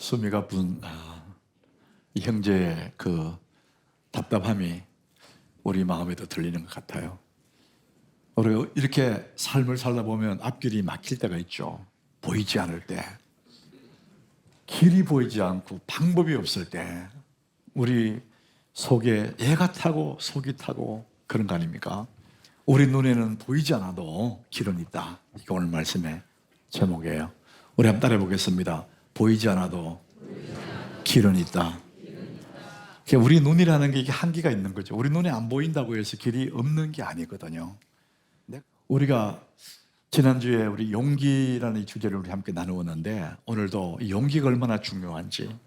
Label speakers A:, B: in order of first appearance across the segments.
A: 수미가 이 형제의 그 답답함이 우리 마음에도 들리는 것 같아요. 우리가 이렇게 삶을 살다 보면 앞길이 막힐 때가 있죠. 보이지 않을 때, 길이 보이지 않고 방법이 없을 때 우리 속에 애가 타고 속이 타고 그런 거 아닙니까? 우리 눈에는 보이지 않아도 길은 있다. 이게 오늘 말씀의 제목이에요. 우리 한번 따라해 보겠습니다. 보이지 않아도 길은 있다. 우리 눈이라는 게 이게 한계가 있는 거죠. 우리 눈에 안 보인다고 해서 길이 없는 게 아니거든요. 우리가 지난주에 우리 용기라는 이 주제를 우리 함께 나누었는데, 오늘도 이 용기가 얼마나 중요한지.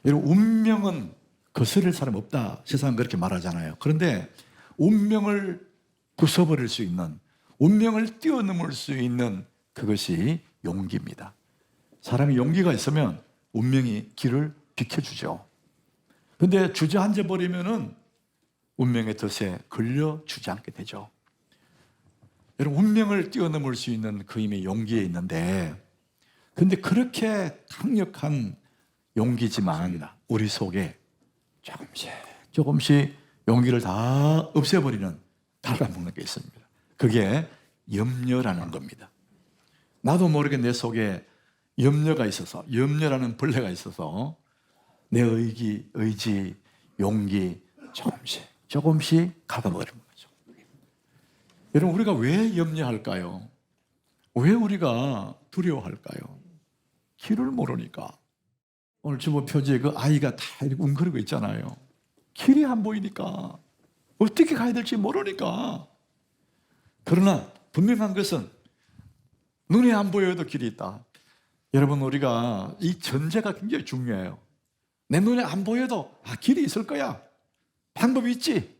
A: 여러분, 운명은 거스를 사람 없다. 세상은 그렇게 말하잖아요. 그런데 운명을 부숴버릴 수 있는, 운명을 뛰어넘을 수 있는 그것이 용기입니다. 사람이 용기가 있으면 운명이 길을 비켜주죠. 근데 주저앉아 버리면은 운명의 덫에 걸려 주저앉게 되죠. 여러분, 운명을 뛰어넘을 수 있는 그 힘이 용기에 있는데, 근데 그렇게 강력한 용기지만 우리 속에 조금씩 용기를 다 없애버리는, 달아먹는 게 있습니다. 그게 염려라는 겁니다. 나도 모르게 내 속에 염려가 있어서, 염려라는 벌레가 있어서 내 의지, 용기 조금씩 가둬버리는 거죠. 여러분, 우리가 왜 염려할까요? 왜 우리가 두려워할까요? 길을 모르니까. 오늘 주보 표지에 그 아이가 다 이렇게 웅크리고 있잖아요. 길이 안 보이니까, 어떻게 가야 될지 모르니까. 그러나 분명한 것은 눈에 안 보여도 길이 있다. 여러분, 우리가 이 전제가 굉장히 중요해요. 내 눈에 안 보여도 길이 있을 거야, 방법이 있지,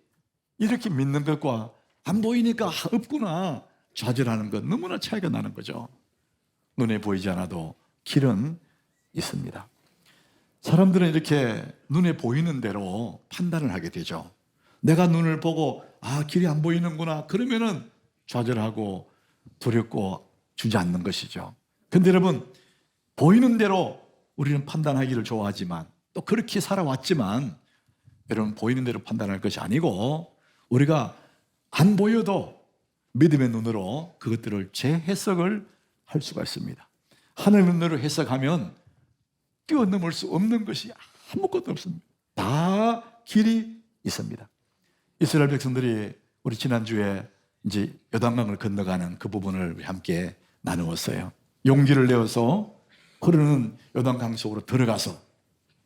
A: 이렇게 믿는 것과 안 보이니까 없구나 좌절하는 것, 너무나 차이가 나는 거죠. 눈에 보이지 않아도 길은 있습니다. 사람들은 이렇게 눈에 보이는 대로 판단을 하게 되죠. 내가 눈을 보고 길이 안 보이는구나, 그러면은 좌절하고 두렵고 주저앉는 것이죠. 근데 여러분, 보이는 대로 우리는 판단하기를 좋아하지만, 또 그렇게 살아왔지만, 여러분, 보이는 대로 판단할 것이 아니고 우리가 안 보여도 믿음의 눈으로 그것들을 재해석을 할 수가 있습니다. 하나님의 눈으로 해석하면 뛰어넘을 수 없는 것이 아무것도 없습니다. 다 길이 있습니다. 이스라엘 백성들이 우리 지난주에 이제 요단강을 건너가는 그 부분을 우리 함께 나누었어요. 용기를 내어서 흐르는 요단강 속으로 들어가서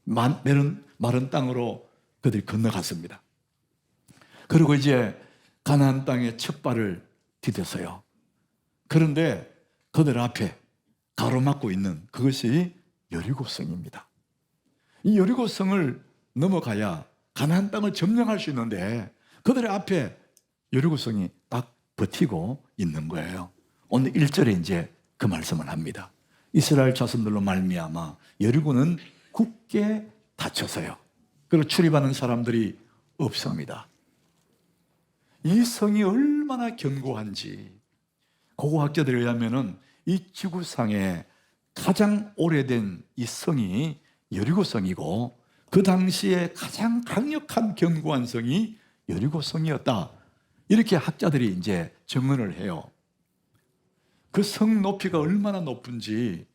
A: 마른 땅으로 그들이 건너갔습니다. 그리고 이제 가나안 땅에 첫 발을 디뎠어요. 그런데 그들 앞에 가로막고 있는 그것이 여리고성입니다. 이 여리고성을 넘어가야 가나안 땅을 점령할 수 있는데, 그들의 앞에 여리고성이 딱 버티고 있는 거예요. 오늘 1절에 이제 그 말씀을 합니다. 이스라엘 자손들로 말미암아 여리고는 굳게 닫혀서요. 그리고 출입하는 사람들이 없습니다. 이 성이 얼마나 견고한지, 고고학자들에 의하면은 이 지구상에 가장 오래된 이 성이 여리고성이고, 그 당시에 가장 강력한 견고한 성이 여리고성이었다, 이렇게 학자들이 이제 증언을 해요. 그 성 높이가 얼마나 높은지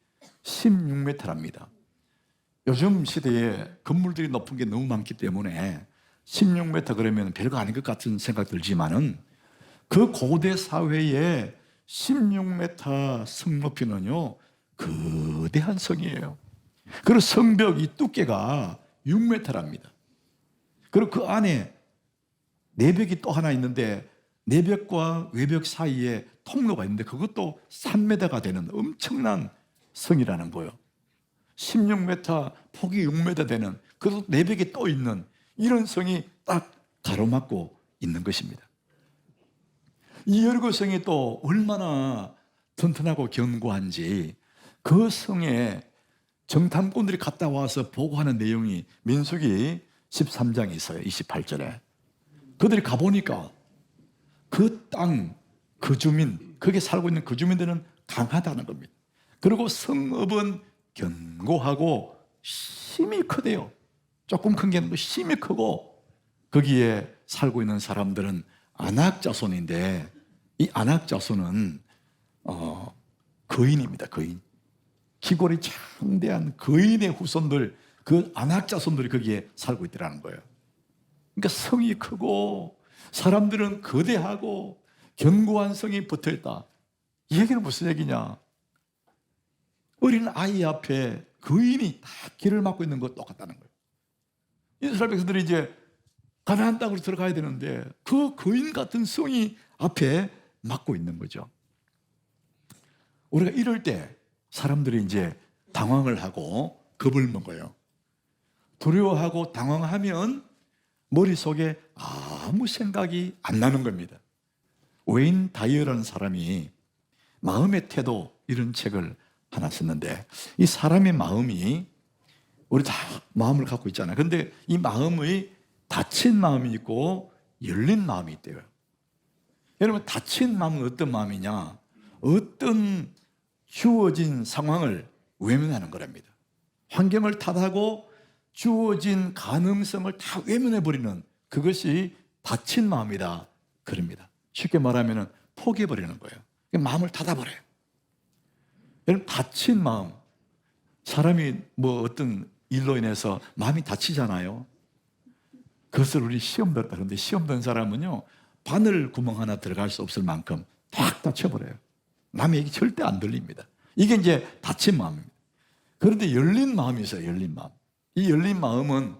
A: 16m랍니다. 요즘 시대에 건물들이 높은 게 너무 많기 때문에 16m 그러면 별거 아닌 것 같은 생각 들지만은, 그 고대 사회에 16m 성 높이는요, 거대한 성이에요. 그리고 성벽 이 두께가 6m랍니다. 그리고 그 안에 내벽이 또 하나 있는데, 내벽과 외벽 사이에 통로가 있는데 그것도 3m가 되는 엄청난 성이라는 거예요. 16m, 폭이 6m 되는, 그것도 내벽이 또 있는 이런 성이 딱 가로막고 있는 것입니다. 이 여리고성이 또 얼마나 튼튼하고 견고한지, 그 성에 정탐꾼들이 갔다 와서 보고하는 내용이 민수기 13장에 있어요. 28절에 그들이 가보니까 그 땅, 그 주민, 거기에 살고 있는 그 주민들은 강하다는 겁니다. 그리고 성읍은 견고하고 심히 크대요. 조금 큰 게 아니고 심히 크고, 거기에 살고 있는 사람들은 아낙 자손인데, 이 아낙 자손은 거인입니다. 거인. 기골이 창대한 거인의 후손들, 그 아낙 자손들이 거기에 살고 있더라는 거예요. 그러니까 성이 크고 사람들은 거대하고 견고한 성이 붙어있다. 이 얘기는 무슨 얘기냐? 어린 아이 앞에 거인이 다 길을 막고 있는 것 똑같다는 거예요. 이스라엘 백성들이 이제 가나안 땅으로 들어가야 되는데 그 거인 같은 성이 앞에 막고 있는 거죠. 우리가 이럴 때 사람들이 이제 당황을 하고 겁을 먹어요. 두려워하고 당황하면 머릿속에 아무 생각이 안 나는 겁니다. 웨인 다이어라는 사람이 마음의 태도, 이런 책을 하나 썼는데, 이 사람의 마음이, 우리 다 마음을 갖고 있잖아요. 그런데 이 마음의 닫힌 마음이 있고 열린 마음이 있대요. 여러분, 닫힌 마음은 어떤 마음이냐? 어떤 주어진 상황을 외면하는 거랍니다. 환경을 탓하고 주어진 가능성을 다 외면해버리는, 그것이 닫힌 마음이다, 그럽니다. 쉽게 말하면 포기해버리는 거예요. 마음을 닫아버려요. 여러분, 닫힌 마음, 사람이 뭐 어떤 일로 인해서 마음이 다치잖아요. 그것을 우리 시험 들었다. 그런데 시험 든 사람은요, 바늘 구멍 하나 들어갈 수 없을 만큼 탁 닫혀버려요. 남의 얘기 절대 안 들립니다. 이게 이제 닫힌 마음입니다. 그런데 열린 마음이 있어요. 열린 마음. 이 열린 마음은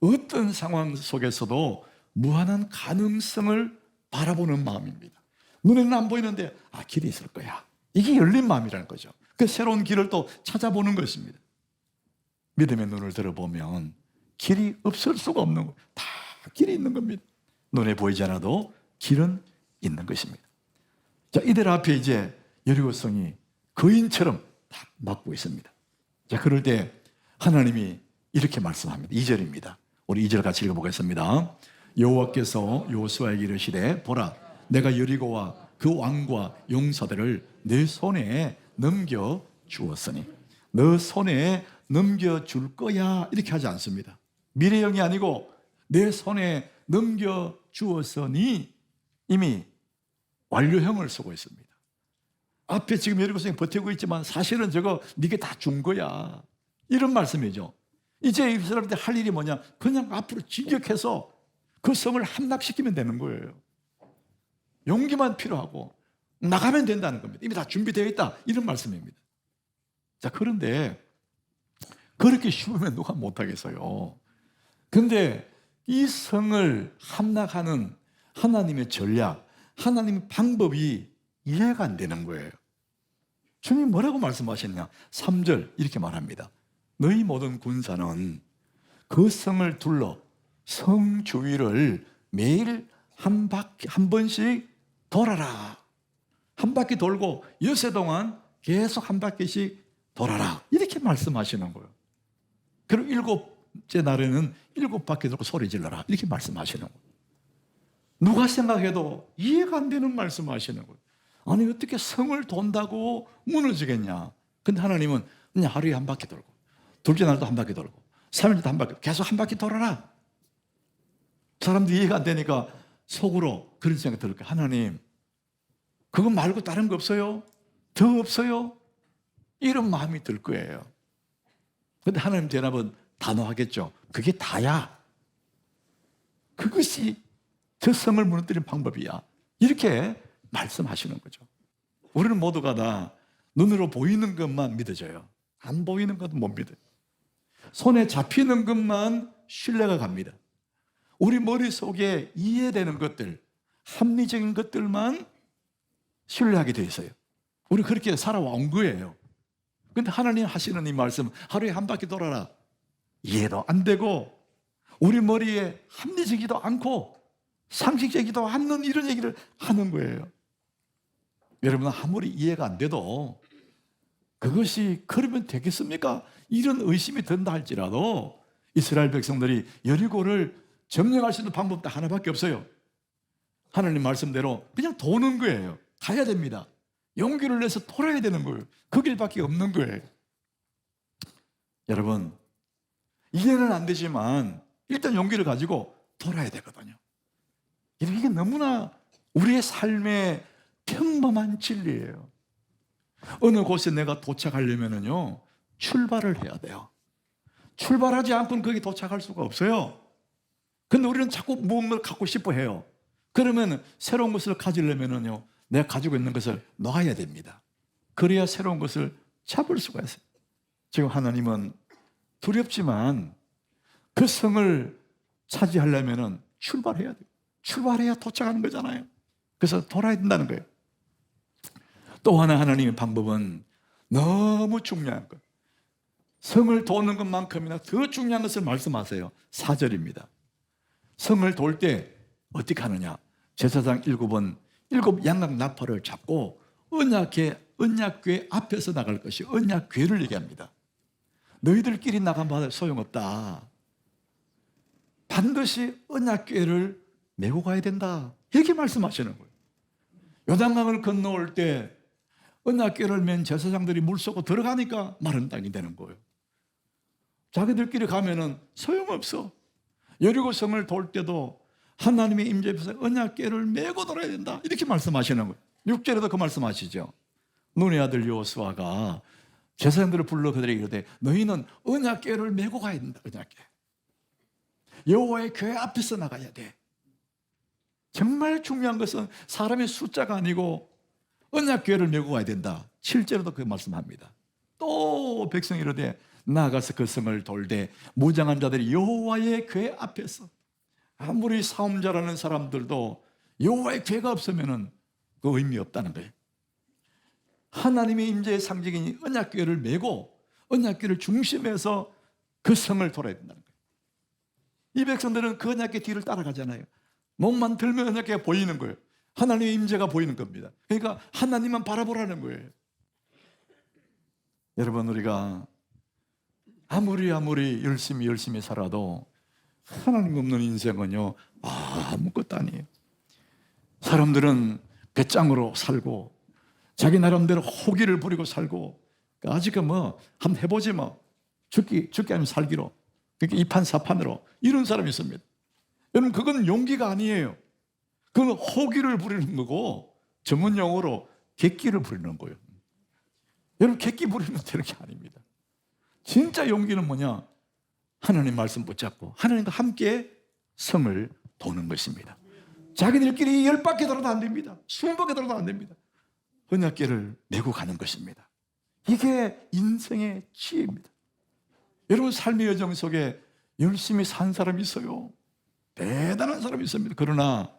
A: 어떤 상황 속에서도 무한한 가능성을 바라보는 마음입니다. 눈에는 안 보이는데 길이 있을 거야. 이게 열린 마음이라는 거죠. 그 새로운 길을 또 찾아보는 것입니다. 믿음의 눈을 들어보면 길이 없을 수가 없는 거예요. 다 길이 있는 겁니다. 눈에 보이지 않아도 길은 있는 것입니다. 자, 이들 앞에 이제 여리고성이 거인처럼 다 막고 있습니다. 자, 그럴 때 하나님이 이렇게 말씀합니다. 2절입니다. 우리 2절 같이 읽어보겠습니다. 여호와께서 여호수아에게 이르시되 보라, 내가 여리고와 그 왕과 용사들을 내 손에 넘겨 주었으니 너 손에 넘겨 줄 거야, 이렇게 하지 않습니다. 미래형이 아니고 내 손에 넘겨 주었으니 이미 완료형을 쓰고 있습니다. 앞에 지금 여리고성이 버티고 있지만 사실은 저거 네게 다 준 거야, 이런 말씀이죠. 이제 이 사람들 할 일이 뭐냐? 그냥 앞으로 진격해서 그 성을 함락시키면 되는 거예요. 용기만 필요하고 나가면 된다는 겁니다. 이미 다 준비되어 있다, 이런 말씀입니다. 자, 그런데 그렇게 쉬우면 누가 못하겠어요. 그런데 이 성을 함락하는 하나님의 전략, 하나님의 방법이 이해가 안 되는 거예요. 주님이 뭐라고 말씀하셨냐? 3절 이렇게 말합니다. 너희 모든 군사는 그 성을 둘러 성 주위를 매일 한 번씩 돌아라. 한 바퀴 돌고 여세 동안 계속 한 바퀴씩 돌아라, 이렇게 말씀하시는 거예요. 그리고 7째 날에는 7바퀴 돌고 소리 질러라, 이렇게 말씀하시는 거예요. 누가 생각해도 이해가 안 되는 말씀하시는 거예요. 아니, 어떻게 성을 돈다고 무너지겠냐? 근데 하나님은 그냥 하루에 한 바퀴 돌고, 둘째 날도 한 바퀴 돌고, 3일도 한 바퀴, 계속 한 바퀴 돌아라. 사람들이 이해가 안 되니까 속으로 그런 생각이 들 거예요. 하나님, 그거 말고 다른 거 없어요? 더 없어요? 이런 마음이 들 거예요. 그런데 하나님 대답은 단호하겠죠. 그게 다야. 그것이 저 성을 무너뜨리는 방법이야, 이렇게 말씀하시는 거죠. 우리는 모두가 다 눈으로 보이는 것만 믿어져요. 안 보이는 것은 못 믿어요. 손에 잡히는 것만 신뢰가 갑니다. 우리 머릿속에 이해되는 것들, 합리적인 것들만 신뢰하게 돼 있어요. 우리 그렇게 살아온 거예요. 그런데 하나님 하시는 이 말씀, 하루에 한 바퀴 돌아라, 이해도 안 되고 우리 머리에 합리적이지도 않고 상식적이지도 않는 이런 얘기를 하는 거예요. 여러분, 아무리 이해가 안 돼도 그것이 그러면 되겠습니까? 이런 의심이 든다 할지라도 이스라엘 백성들이 여리고를 점령할 수 있는 방법 딱 하나밖에 없어요. 하나님 말씀대로 그냥 도는 거예요. 가야 됩니다. 용기를 내서 돌아야 되는 거예요. 그 길밖에 없는 거예요. 여러분, 이해는 안 되지만 일단 용기를 가지고 돌아야 되거든요. 이게 너무나 우리의 삶의 평범한 진리예요. 어느 곳에 내가 도착하려면요, 출발을 해야 돼요. 출발하지 않고는 거기 도착할 수가 없어요. 근데 우리는 자꾸 무언가를 갖고 싶어 해요. 그러면 새로운 것을 가지려면요, 내가 가지고 있는 것을 놔야 됩니다. 그래야 새로운 것을 잡을 수가 있어요. 지금 하나님은 두렵지만 그 성을 차지하려면 출발해야 돼요. 출발해야 도착하는 거잖아요. 그래서 돌아야 된다는 거예요. 또 하나 하나님의 방법은 너무 중요한 것, 성을 도는 것만큼이나 더 중요한 것을 말씀하세요. 4절입니다. 성을 돌 때 어떻게 하느냐? 제사장 7은 7 양각 나팔을 잡고 언약궤 앞에서 나갈 것이, 언약궤를 얘기합니다. 너희들끼리 나가면 소용없다. 반드시 언약궤를 메고 가야 된다. 이렇게 말씀하시는 거예요. 요단강을 건너올 때 언약궤를 맨 제사장들이 물 쏘고 들어가니까 마른 땅이 되는 거예요. 자기들끼리 가면은 소용없어. 여리고성을 돌 때도 하나님의 임재 앞에서 언약궤를 메고 돌아야 된다. 이렇게 말씀하시는 거예요. 6절에도 그 말씀하시죠. 눈의 아들 여호수아가 제사장들을 불러 그들에게 이르되 너희는 언약궤를 메고 가야 된다. 언약궤. 여호와의 궤 앞에서 나가야 돼. 정말 중요한 것은 사람의 숫자가 아니고 언약궤를 메고 가야 된다. 7절에도 그 말씀합니다. 또 백성이 이르되 나가서 그 성을 돌되 무장한 자들이 여호와의 궤 앞에서, 아무리 싸움 잘하는 사람들도 여호와의 궤가 없으면 그 의미 없다는 거예요. 하나님의 임재의 상징인 언약궤를 메고 언약궤를 중심에서 그 성을 돌아야 된다는 거예요. 이 백성들은 그 언약궤 뒤를 따라가잖아요. 몸만 들면 언약궤가 보이는 거예요. 하나님의 임재가 보이는 겁니다. 그러니까 하나님만 바라보라는 거예요. 여러분, 우리가 아무리 열심히 살아도 하나님 없는 인생은요, 아무것도 아니에요. 사람들은 배짱으로 살고 자기 나름대로 호기를 부리고 살고, 아직 한번 해보지 죽기 아니면 살기로, 그러니까 이판사판으로 이런 사람이 있습니다. 여러분, 그건 용기가 아니에요. 그건 호기를 부리는 거고 전문 용어로 객기를 부리는 거예요. 여러분, 객기 부리면 되는 게 아닙니다. 진짜 용기는 뭐냐? 하나님 말씀 붙잡고 하나님과 함께 성을 도는 것입니다. 자기들끼리 10바퀴 돌아도 안 됩니다. 20바퀴 돌아도 안 됩니다. 언약궤를 메고 가는 것입니다. 이게 인생의 지혜입니다. 여러분, 삶의 여정 속에 열심히 산 사람이 있어요. 대단한 사람이 있습니다. 그러나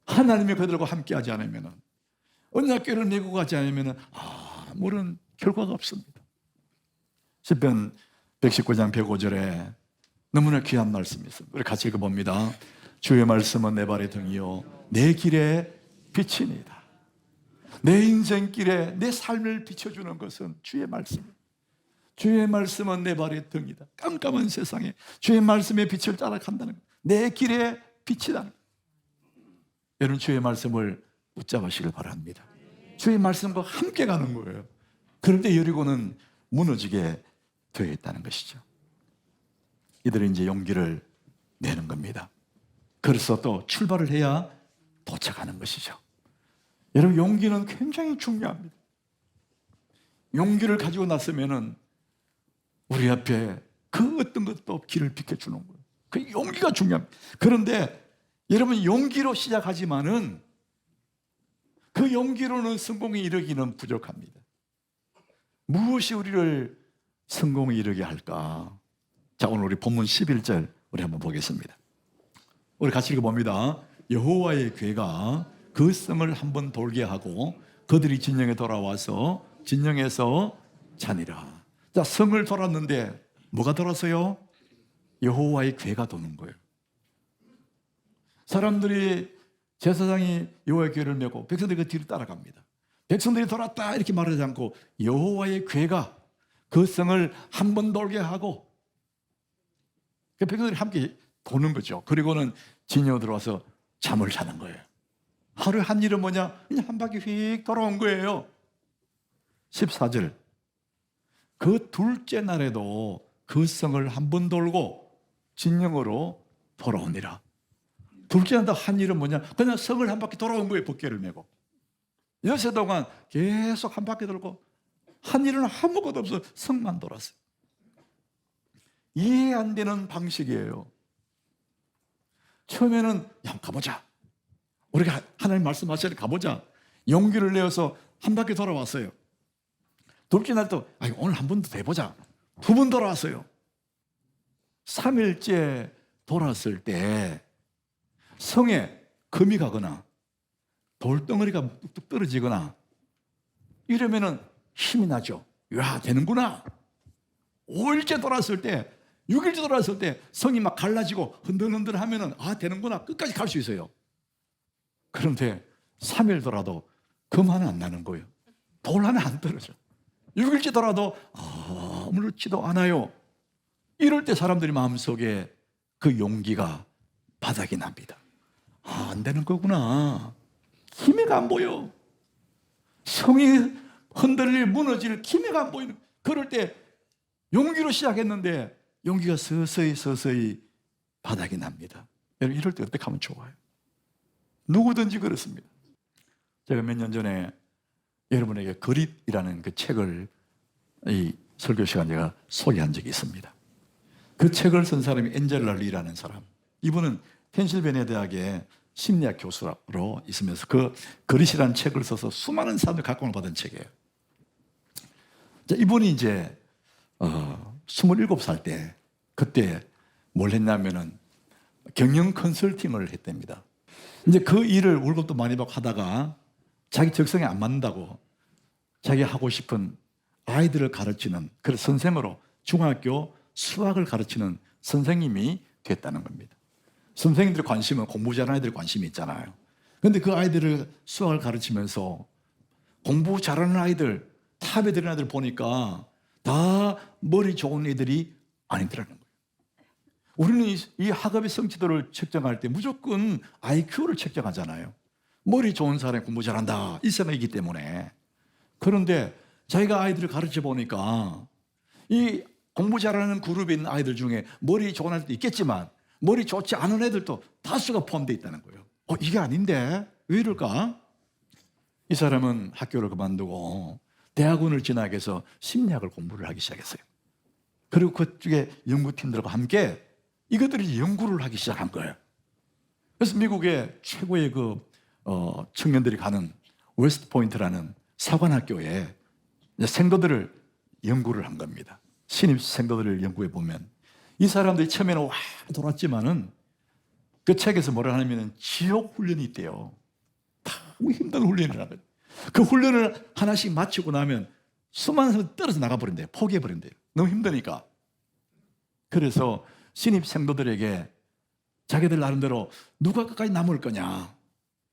A: 하나님이 그들과 함께 하지 않으면, 언약궤를 메고 가지 않으면 아무런 결과가 없습니다. 시편 119장 105절에 너무나 귀한 말씀이 있습니다. 우리 같이 읽어봅니다. 주의 말씀은 내 발의 등이요 내 길의 빛이니이다. 내 인생길에 내 삶을 비춰주는 것은 주의 말씀입니다. 주의 말씀은 내 발의 등이다. 깜깜한 세상에 주의 말씀의 빛을 따라간다는 것, 내 길의 빛이다. 여러분, 주의 말씀을 붙잡으시길 바랍니다. 주의 말씀과 함께 가는 거예요. 그런데 여리고는 무너지게 되어 있다는 것이죠. 이들은 이제 용기를 내는 겁니다. 그래서 또 출발을 해야 도착하는 것이죠. 여러분, 용기는 굉장히 중요합니다. 용기를 가지고 났으면은 우리 앞에 그 어떤 것도 길을 비켜주는 거예요. 그 용기가 중요합니다. 그런데 여러분, 용기로 시작하지만은 그 용기로는 성공에 이르기는 부족합니다. 무엇이 우리를 성공에 이르게 할까? 자, 오늘 우리 본문 11절 우리 한번 보겠습니다. 우리 같이 읽어봅니다. 여호와의 궤가 그 성을 한번 돌게 하고 그들이 진영에 돌아와서 진영에서 자니라. 자, 성을 돌았는데 뭐가 돌았어요? 여호와의 궤가 도는 거예요. 사람들이, 제사장이 여호와의 궤를 메고 백성들이 그 뒤를 따라갑니다. 백성들이 돌았다 이렇게 말하지 않고 여호와의 궤가 그 성을 한번 돌게 하고 그 백성들이 함께 도는 거죠. 그리고는 진영에 들어와서 잠을 자는 거예요. 하루에 한 일은 뭐냐? 그냥 한 바퀴 휙 돌아온 거예요. 14절. 그 둘째 날에도 그 성을 한 번 돌고 진영으로 돌아오니라. 둘째 날 한 일은 뭐냐? 그냥 성을 한 바퀴 돌아온 거예요. 법궤를 메고. 여세 동안 계속 한 바퀴 돌고 한 일은 아무것도 없어. 성만 돌았어요. 이해 안 되는 방식이에요. 처음에는 야 가보자. 우리가 하나님 말씀하시니 가보자. 용기를 내어서 한 바퀴 돌아왔어요. 둘째 날도 오늘 한 번 더 해보자. 두 번 돌아왔어요. 3일째 돌았을 때 성에 금이 가거나 돌덩어리가 뚝뚝 떨어지거나 이러면은 힘이 나죠. 야 되는구나. 5일째 돌았을 때 6일째 돌았을 때 성이 막 갈라지고 흔들흔들 하면은 되는구나. 끝까지 갈 수 있어요. 그런데 3일 돌아도 금 하나 안 나는 거예요. 돌 하나 안 떨어져. 6일째 돌아도 아무렇지도 않아요. 이럴 때 사람들이 마음속에 그 용기가 바닥이 납니다. 안 되는 거구나. 기미가 안 보여. 성이 흔들릴 무너질 기미가 안 보이는. 그럴 때 용기로 시작했는데 용기가 서서히 바닥이 납니다. 여러분 이럴 때 어떻게 하면 좋아요? 누구든지 그렇습니다. 제가 몇 년 전에 여러분에게 그릿이라는 그 책을 이 설교 시간 제가 소개한 적이 있습니다. 그 책을 쓴 사람이 엔젤 리라는 사람. 이분은 펜실베니아 대학의 심리학 교수로 있으면서 그 그릿이라는 책을 써서 수많은 사람들 각광을 받은 책이에요. 이분이 이제 27살 때 그때 뭘 했냐면은 경영 컨설팅을 했답니다. 이제 그 일을 월급도 많이 받고 하다가 자기 적성에 안 맞는다고 자기 하고 싶은 아이들을 가르치는 그런 선생으로 중학교 수학을 가르치는 선생님이 됐다는 겁니다. 선생님들의 관심은 공부 잘하는 아이들의 관심이 있잖아요. 그런데 그 아이들을 수학을 가르치면서 공부 잘하는 아이들, 탑에 드는 아이들 보니까 다 머리 좋은 애들이 아니더라는 거예요. 우리는 이 학업의 성취도를 측정할 때 무조건 IQ를 측정하잖아요. 머리 좋은 사람이 공부 잘한다 이 생각이기 때문에. 그런데 자기가 아이들을 가르쳐 보니까 이 공부 잘하는 그룹에 있는 아이들 중에 머리 좋은 아이들도 있겠지만 머리 좋지 않은 애들도 다수가 포함되어 있다는 거예요. 이게 아닌데 왜 이럴까? 이 사람은 학교를 그만두고 대학원을 진학해서 해서 심리학을 공부를 하기 시작했어요. 그리고 그쪽에 연구팀들과 함께 이것들이 연구를 하기 시작한 거예요. 그래서 미국의 최고의 청년들이 가는 웨스트 포인트라는 사관학교에 생도들을 연구를 한 겁니다. 신입 생도들을 연구해 보면 이 사람들이 처음에는 돌았지만은 그 책에서 뭐라 하냐면 지옥 훈련이 있대요. 너무 힘든 훈련을 하거든요. 그 훈련을 하나씩 마치고 나면 수많은 사람들이 떨어져 나가버린대요. 포기해버린대요. 너무 힘드니까. 그래서 신입 생도들에게 자기들 나름대로 누가 끝까지 남을 거냐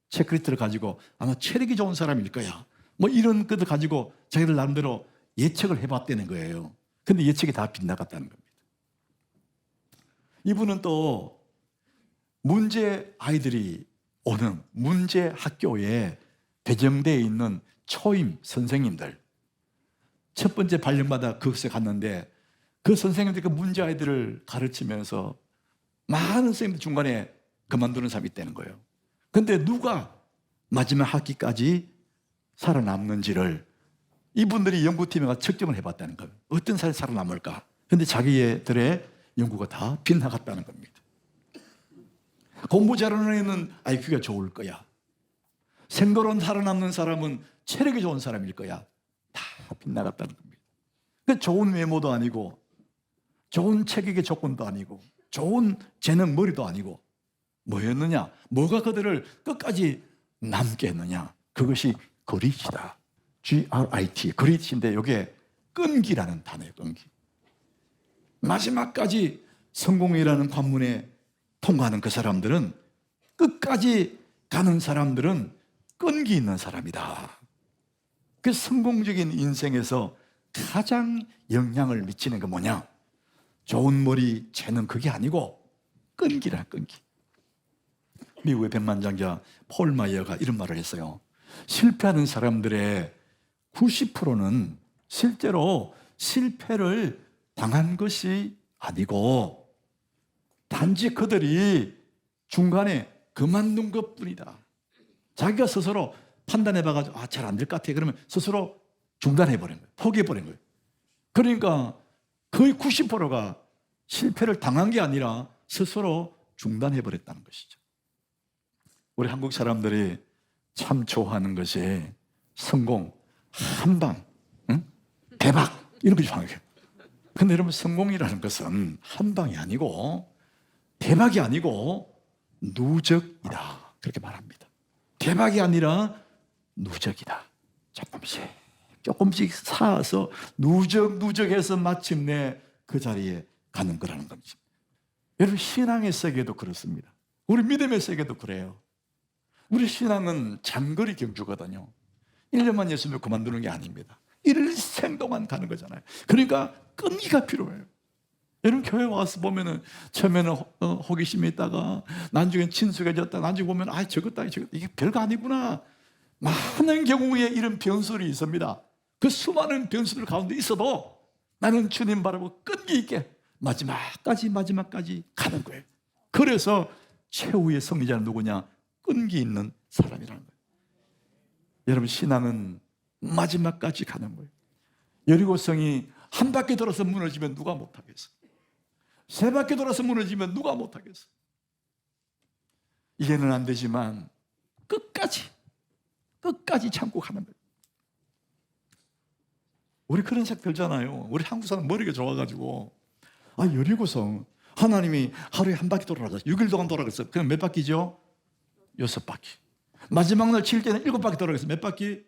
A: 체크리스트를 가지고 아마 체력이 좋은 사람일 거야 이런 것을 가지고 자기들 나름대로 예측을 해봤다는 거예요. 근데 예측이 다 빗나갔다는 겁니다. 이분은 또 문제 아이들이 오는 문제 학교에 배정되어 있는 초임 선생님들 첫 번째 발령받아 그곳에 갔는데 그 선생님들이 그 문제 아이들을 가르치면서 많은 선생님들 중간에 그만두는 사람이 있다는 거예요. 그런데 누가 마지막 학기까지 살아남는지를 이분들이 연구팀에 가서 측정을 해봤다는 거예요. 어떤 사람이 살아남을까? 그런데 자기들의 연구가 다 빗나갔다는 겁니다. 공부 잘하는 애는 IQ가 좋을 거야. 생도론 살아남는 사람은 체력이 좋은 사람일 거야. 다 빗나갔다는 겁니다. 그 좋은 외모도 아니고 좋은 체격의 조건도 아니고 좋은 재능 머리도 아니고 뭐였느냐? 뭐가 그들을 끝까지 남게 했느냐? 그것이 그릿이다. G-R-I-T 그릿인데 이게 끈기라는 단어예요. 끈기. 마지막까지 성공이라는 관문에 통과하는 그 사람들은 끝까지 가는 사람들은 끈기 있는 사람이다. 그 성공적인 인생에서 가장 영향을 미치는 게 뭐냐? 좋은 머리, 재능 그게 아니고 끈기라 끈기. 미국의 백만장자 폴 마이어가 이런 말을 했어요. 실패하는 사람들의 90%는 실제로 실패를 당한 것이 아니고 단지 그들이 중간에 그만둔 것뿐이다. 자기가 스스로 판단해봐가지고 잘 안 될 것 같아. 그러면 스스로 중단해버린 거예요. 포기해버린 거예요. 그러니까 거의 90%가 실패를 당한 게 아니라 스스로 중단해버렸다는 것이죠. 우리 한국 사람들이 참 좋아하는 것이 성공, 한방, 대박 이런 거 좋아하는 거예요. 근데 여러분, 성공이라는 것은 한방이 아니고 대박이 아니고 누적이다, 그렇게 말합니다. 대박이 아니라 누적이다. 조금씩 쌓아서 누적해서 마침내 그 자리에 가는 거라는 겁니다. 여러분, 신앙의 세계도 그렇습니다. 우리 믿음의 세계도 그래요. 우리 신앙은 장거리 경주거든요. 1년만 예수 믿고 그만두는 게 아닙니다. 일생 동안 가는 거잖아요. 그러니까 끈기가 필요해요. 여러분, 교회 와서 보면은 처음에는 호기심이 있다가 나중엔 친숙해졌다, 나중에 보면 저것다 이게 별거 아니구나. 많은 경우에 이런 변수들이 있습니다. 그 수많은 변수들 가운데 있어도 나는 주님 바라보고 끈기 있게 마지막까지 가는 거예요. 그래서 최후의 승리자는 누구냐? 끈기 있는 사람이라는 거예요. 여러분, 신앙은 마지막까지 가는 거예요. 여리고성이 한 바퀴 돌아서 무너지면 누가 못하겠어? 세 바퀴 돌아서 무너지면 누가 못하겠어? 이해는 안 되지만 끝까지 참고 가는 거예요. 우리 그런 생각 들잖아요. 우리 한국 사람 머리가 좋아가지고 여리고성 하나님이 하루에 한 바퀴 돌아가서 6일 동안 돌아갔어요. 그럼 몇 바퀴죠? 6바퀴. 마지막 날 칠 때는 7바퀴 돌아갔어요. 몇 바퀴?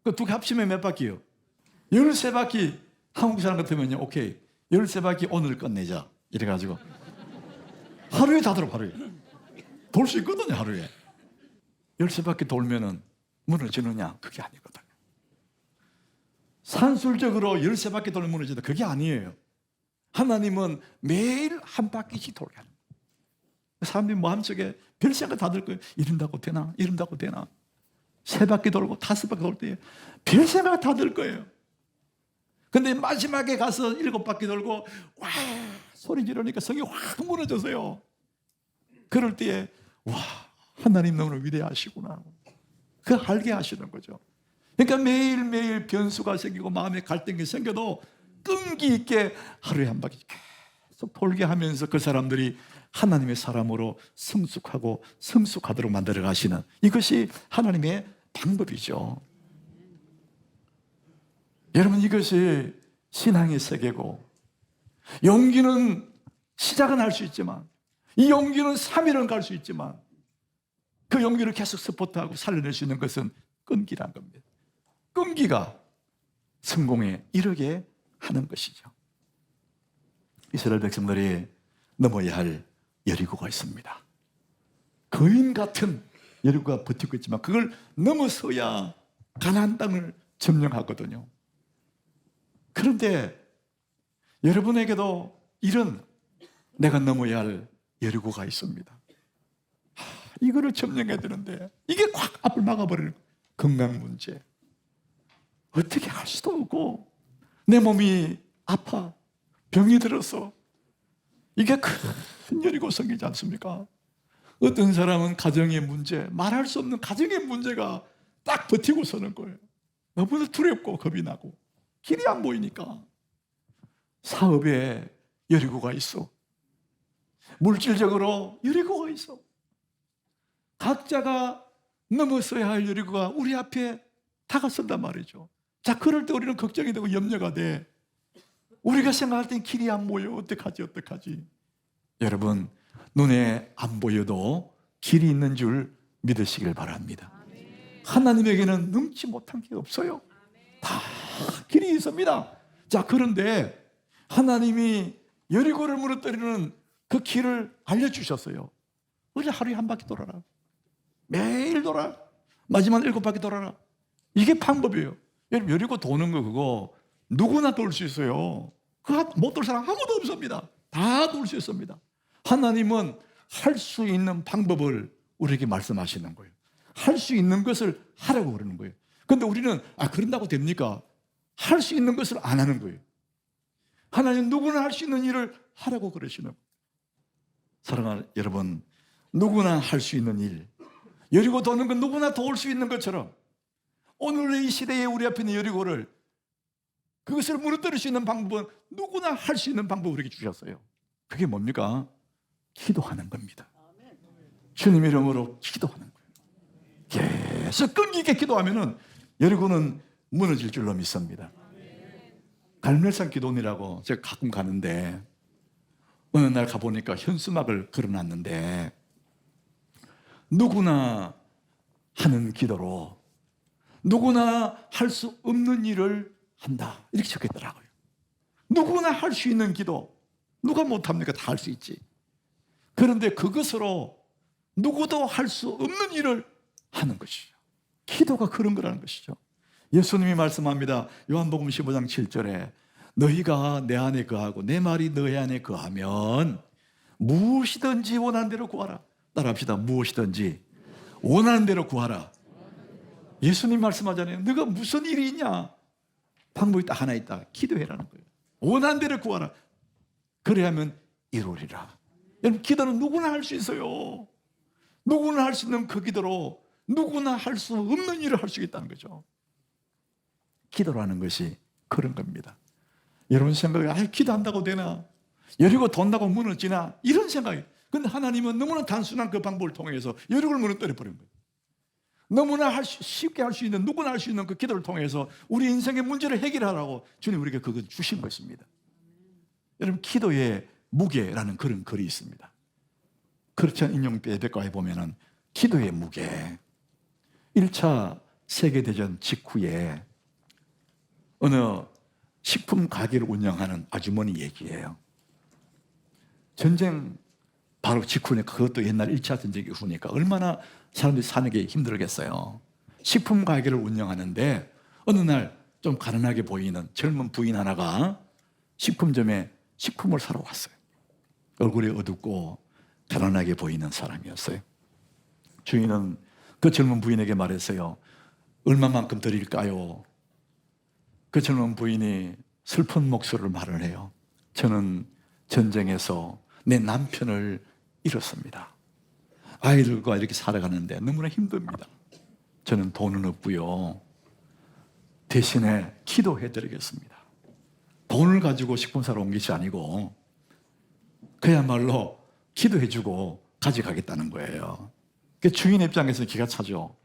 A: 그 두 개 합치면 몇 바퀴요? 13바퀴. 한국 사람 같으면요, 오케이, 13바퀴 오늘 끝내자 이래가지고 하루에 다 돌아. 하루에 돌 수 있거든요. 하루에 13바퀴 돌면은 무너지느냐? 그게 아니거든요. 산술적으로 13바퀴 돌면 무너진다, 그게 아니에요. 하나님은 매일 한 바퀴씩 돌게 하는 거예요. 사람들이 마음속에 별 생각 다 들 거예요. 이런다고 되나? 이런다고 되나? 3바퀴 돌고 5바퀴 돌 때 별 생각 다 들 거예요. 근데 마지막에 가서 7바퀴 돌고 와 소리 지르니까 성이 확 무너져서요. 그럴 때에 와, 하나님 너무 위대하시구나, 그 알게 하시는 거죠. 그러니까 매일매일 변수가 생기고 마음에 갈등이 생겨도 끈기 있게 하루에 한 바퀴 계속 돌게 하면서 그 사람들이 하나님의 사람으로 성숙하도록 만들어 가시는, 이것이 하나님의 방법이죠. 여러분, 이것이 신앙의 세계고, 용기는 시작은 할 수 있지만, 이 용기는 3일은 갈 수 있지만, 그 용기를 계속 서포트하고 살려낼 수 있는 것은 끈기란 겁니다. 끈기가 성공에 이르게 하는 것이죠. 이스라엘 백성들이 넘어야 할 여리고가 있습니다. 거인 같은 여리고가 버티고 있지만 그걸 넘어서야 가나안 땅을 점령하거든요. 그런데 여러분에게도 이런 내가 넘어야 할 여리고가 있습니다. 이거를 점령해야 되는데 이게 확 앞을 막아버리는 거예요. 건강 문제, 어떻게 할 수도 없고, 내 몸이 아파, 병이 들어서, 이게 큰 여리고성이지 않습니까? 어떤 사람은 가정의 문제, 말할 수 없는 가정의 문제가 딱 버티고 서는 거예요. 너무나 두렵고 겁이 나고 길이 안 보이니까. 사업에 여리고가 있어. 물질적으로 여리고가 있어. 각자가 넘어서야 할 여리고가 우리 앞에 다가선단 말이죠. 자, 그럴 때 우리는 걱정이 되고 염려가 돼. 우리가 생각할 땐 길이 안 보여. 어떡하지? 여러분, 눈에 안 보여도 길이 있는 줄 믿으시길 바랍니다. 하나님에게는 능치 못한 게 없어요. 다 길이 있습니다. 자, 그런데 하나님이 여리고를 무너뜨리는 그 길을 알려주셨어요. 어제 하루에 한 바퀴 돌아라. 매일 돌아. 마지막 7바퀴 돌아라. 이게 방법이에요. 여러분, 여리고 도는 거 그거 누구나 돌 수 있어요. 그거 못 돌 사람 아무도 없습니다. 다 돌 수 있습니다. 하나님은 할 수 있는 방법을 우리에게 말씀하시는 거예요. 할 수 있는 것을 하라고 그러는 거예요. 그런데 우리는 그런다고 됩니까? 할 수 있는 것을 안 하는 거예요. 하나님 누구나 할 수 있는 일을 하라고 그러시는 거예요. 사랑하는 여러분, 누구나 할 수 있는 일, 여리고 도는 건 누구나 도울 수 있는 것처럼 오늘의 이 시대에 우리 앞에 있는 여리고를, 그것을 무너뜨릴 수 있는 방법은 누구나 할 수 있는 방법을 우리에게 주셨어요. 그게 뭡니까? 기도하는 겁니다. 주님 이름으로 기도하는 거예요. 계속 끈기 있게 기도하면은 여리고는 무너질 줄로 믿습니다. 갈멜산 기도원이라고 제가 가끔 가는데, 어느 날 가보니까 현수막을 걸어놨는데 누구나 하는 기도로 누구나 할 수 없는 일을 한다, 이렇게 적혀있더라고요. 누구나 할 수 있는 기도, 누가 못합니까? 다 할 수 있지. 그런데 그것으로 누구도 할 수 없는 일을 하는 것이죠. 기도가 그런 거라는 것이죠. 예수님이 말씀합니다. 요한복음 15장 7절에 너희가 내 안에 거하고 내 말이 너희 안에 거하면 무엇이든지 원하는 대로 구하라. 따라합시다. 무엇이든지 원하는 대로 구하라. 예수님 말씀하잖아요. 너가 무슨 일이 있냐? 방법이 딱 하나 있다. 기도해라는 거예요. 원하는 대로 구하라. 그래야 하면 이루리라. 여러분, 기도는 누구나 할 수 있어요. 누구나 할 수 있는 그 기도로 누구나 할 수 없는 일을 할 수 있다는 거죠. 기도라는 것이 그런 겁니다. 여러분 생각에 기도한다고 되나? 여리고 돈다고 무너지나? 이런 생각이. 근데 하나님은 너무나 단순한 그 방법을 통해서 여리고를 무너뜨려 버린 거예요. 너무나 쉽게 할 수 있는, 누구나 할 수 있는 그 기도를 통해서 우리 인생의 문제를 해결하라고 주님 우리에게 그걸 주신 것입니다. 여러분, 기도의 무게라는 그런 글이 있습니다. 크리스천 인용 예배과에 보면은 기도의 무게. 1차 세계대전 직후에 어느 식품 가게를 운영하는 아주머니 얘기예요. 전쟁 바로 직후니까, 그것도 옛날 1차 전쟁 이후니까 얼마나 사람들이 사는 게 힘들겠어요. 식품 가게를 운영하는데 어느 날 좀 가난하게 보이는 젊은 부인 하나가 식품점에 식품을 사러 왔어요. 얼굴이 어둡고 가난하게 보이는 사람이었어요. 주인은 그 젊은 부인에게 말했어요. 얼마만큼 드릴까요? 그 젊은 부인이 슬픈 목소리로 말을 해요. 저는 전쟁에서 내 남편을 잃었습니다. 아이들과 이렇게 살아가는데 너무나 힘듭니다. 저는 돈은 없고요. 대신에 기도해드리겠습니다. 돈을 가지고 식품 사러 온 것이 아니고 그야말로 기도해주고 가져가겠다는 거예요. 그 주인 입장에서는 기가 차죠.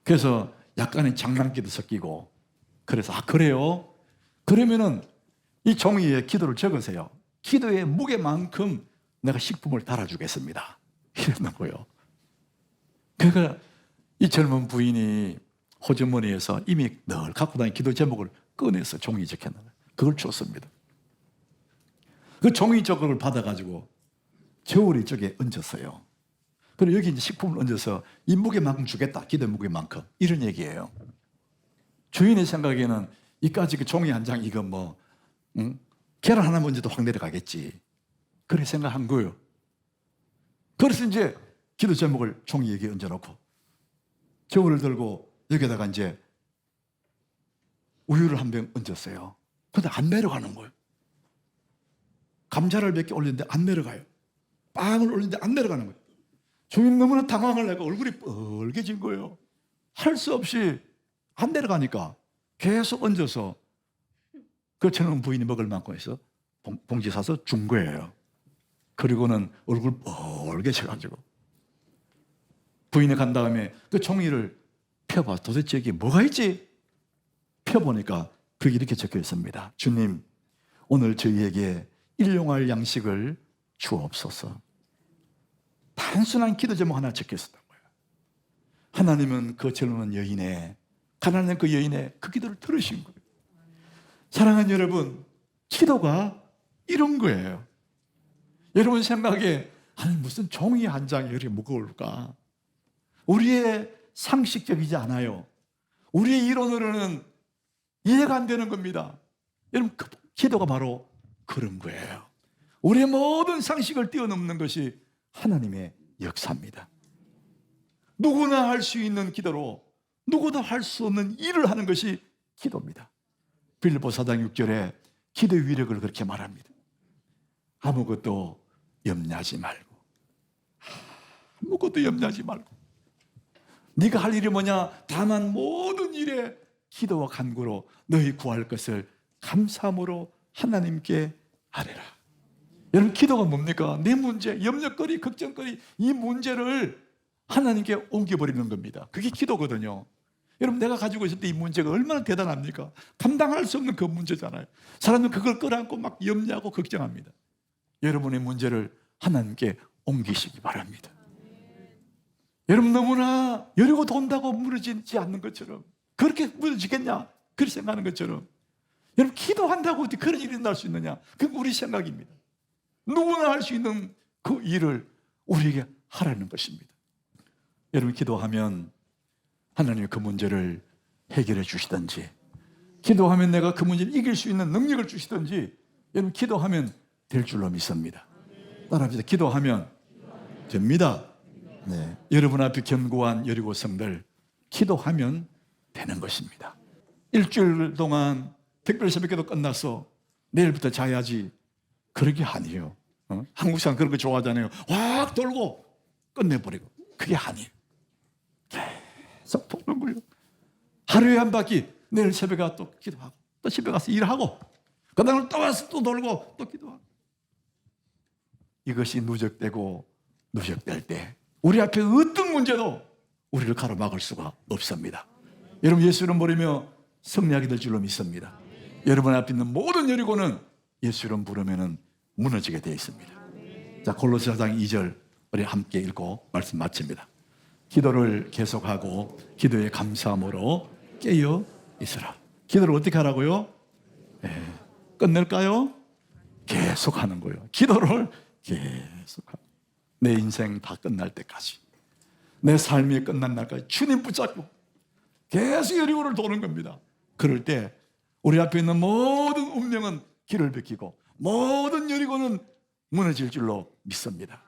A: 그래서 약간의 장난기도 섞이고, 그래서 그래요? 그러면은 이 종이에 기도를 적으세요. 기도의 무게만큼 내가 식품을 달아주겠습니다. 이러는 거예요. 그러니까 이 젊은 부인이 호주머니에서 이미 늘 갖고 다니는 기도 제목을 꺼내서 종이 적혀놓은 거예요. 그걸 줬습니다. 그 종이 저걸 받아가지고 저울이 저게 얹었어요. 그리고 여기 이제 식품을 얹어서 이 무게만큼 주겠다. 기도 무게만큼. 이런 얘기예요. 주인의 생각에는 이까지 그 종이 한 장, 이거 계란 하나 먼저도 확 내려가겠지. 그래 생각한 거예요. 그래서 이제 기도 제목을 종이 여기에 얹어놓고 저울을 들고 여기다가 이제 우유를 한 병 얹었어요. 근데 안 내려가는 거예요. 감자를 몇 개 올렸는데 안 내려가요. 빵을 올렸는데 안 내려가는 거예요. 주인 너무나 당황을 하고 얼굴이 빨개진 거예요. 할 수 없이 안 내려가니까 계속 얹어서 그 젊은 부인이 먹을 만큼 해서 봉지 사서 준 거예요. 그리고는 얼굴 빨개져가지고 부인이 간 다음에 그 종이를 펴봐. 도대체 여기 뭐가 있지? 펴보니까 그게 이렇게 적혀 있습니다. 주님, 오늘 저희에게 일용할 양식을 주옵소서. 단순한 기도 제목 하나 적혀 있었던 거예요. 하나님은 그 젊은 여인의, 가난한 그 여인의 그 기도를 들으신 거예요. 사랑하는 여러분, 기도가 이런 거예요. 여러분 생각에 아니 무슨 종이 한 장이 이렇게 무거울까? 우리의 상식적이지 않아요. 우리의 이론으로는 이해가 안 되는 겁니다. 여러분, 그 기도가 바로 그런 거예요. 우리의 모든 상식을 뛰어넘는 것이 하나님의 역사입니다. 누구나 할 수 있는 기도로 누구도 할 수 없는 일을 하는 것이 기도입니다. 빌립보 4장 6절에 기도의 위력을 그렇게 말합니다. 아무것도 염려하지 말고, 아무것도 염려하지 말고, 네가 할 일이 뭐냐? 다만 모든 일에 기도와 간구로 너희 구할 것을 감사함으로 하나님께 아뢰라. 여러분, 기도가 뭡니까? 내 문제, 염려거리, 걱정거리, 이 문제를 하나님께 옮겨버리는 겁니다. 그게 기도거든요. 여러분, 내가 가지고 있을 때 이 문제가 얼마나 대단합니까? 감당할 수 없는 그 문제잖아요. 사람은 그걸 끌어안고 막 염려하고 걱정합니다. 여러분의 문제를 하나님께 옮기시기 바랍니다. 여러분, 너무나 여리고 돈다고 무너지지 않는 것처럼, 그렇게 무너지겠냐? 그렇게 생각하는 것처럼, 여러분, 기도한다고 어떻게 그런 일이 날 수 있느냐? 그건 우리 생각입니다. 누구나 할 수 있는 그 일을 우리에게 하라는 것입니다. 여러분, 기도하면 하나님이 그 문제를 해결해 주시든지, 기도하면 내가 그 문제를 이길 수 있는 능력을 주시든지, 여러분, 기도하면 될 줄로 믿습니다. 따라합시다. 기도하면 됩니다. 네. 여러분 앞에 견고한 여리고 성들, 기도하면 되는 것입니다. 일주일 동안 특별 새벽기도 끝나서 내일부터 자야지, 그러게 아니에요. 한국 사람 그런 거 좋아하잖아요. 확 돌고 끝내버리고. 그게 아니에요. 계속 보는 거예요. 하루에 한 바퀴, 내일 새벽에 가서 또 기도하고, 또 집에 가서 일하고, 그 다음에 또 와서 또 돌고 또 기도하고. 이것이 누적되고 누적될 때 우리 앞에 어떤 문제도 우리를 가로막을 수가 없습니다. 여러분, 예수 이름 부르며 승리하게 될 줄로 믿습니다. 여러분 앞에 있는 모든 여리고는 예수 이름 부르면 무너지게 되어 있습니다. 자, 골로새 4장 2절 우리 함께 읽고 말씀 마칩니다. 기도를 계속하고 기도에 감사함으로 깨어 있으라. 기도를 어떻게 하라고요? 끝낼까요? 계속하는 거예요. 기도를 계속하고, 내 인생 다 끝날 때까지, 내 삶이 끝난 날까지 주님 붙잡고 계속 여리고를 도는 겁니다. 그럴 때 우리 앞에 있는 모든 운명은 길을 비키고 모든 여리고는 무너질 줄로 믿습니다.